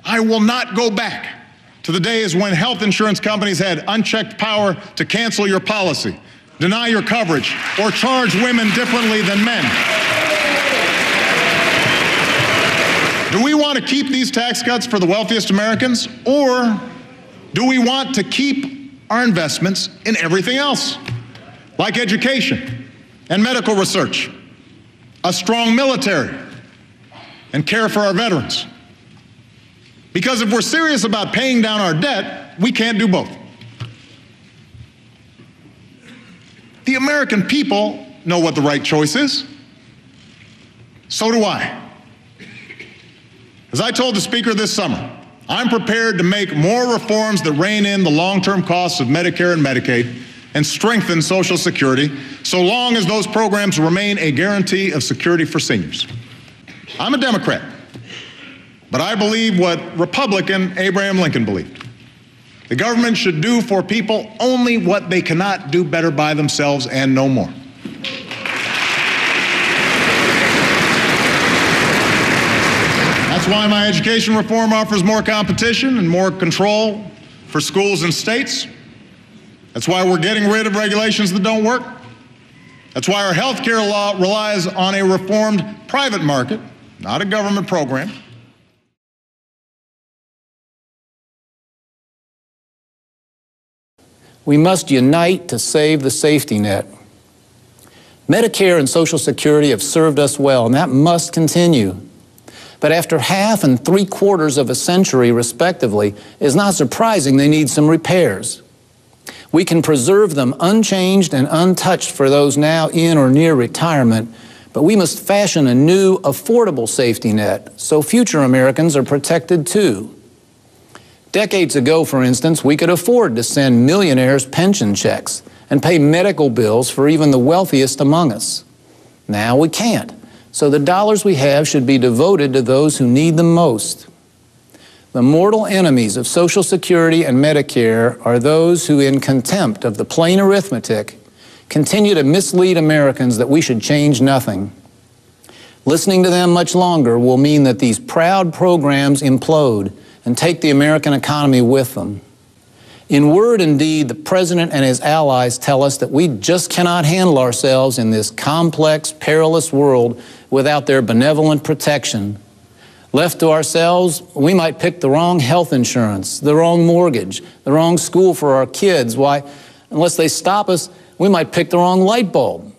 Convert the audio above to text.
I will not go back to the days when health insurance companies had unchecked power to cancel your policy, deny your coverage, or charge women differently than men. Do we want to keep these tax cuts for the wealthiest Americans, or do we want to keep our investments in everything else, like education and medical research, a strong military, and care for our veterans? Because if we're serious about paying down our debt, we can't do both. The American people know what the right choice is. So do I. As I told the Speaker this summer, I'm prepared to make more reforms that rein in the long-term costs of Medicare and Medicaid and strengthen Social Security, so long as those programs remain a guarantee of security for seniors. I'm a Democrat, but I believe what Republican Abraham Lincoln believed. The government should do for people only what they cannot do better by themselves, and no more. That's why my education reform offers more competition and more control for schools and states. That's why we're getting rid of regulations that don't work. That's why our health care law relies on a reformed private market, not a government program. We must unite to save the safety net. Medicare and Social Security have served us well, and that must continue. But after half and 3/4 of a century, respectively, it's not surprising they need some repairs. We can preserve them unchanged and untouched for those now in or near retirement, but we must fashion a new, affordable safety net so future Americans are protected too. Decades ago, for instance, we could afford to send millionaires pension checks and pay medical bills for even the wealthiest among us. Now we can't. So the dollars we have should be devoted to those who need them most. The mortal enemies of Social Security and Medicare are those who, in contempt of the plain arithmetic, continue to mislead Americans that we should change nothing. Listening to them much longer will mean that these proud programs implode and take the American economy with them. In word and deed, the President and his allies tell us that we just cannot handle ourselves in this complex, perilous world without their benevolent protection. Left to ourselves, we might pick the wrong health insurance, the wrong mortgage, the wrong school for our kids. Why, unless they stop us, we might pick the wrong light bulb.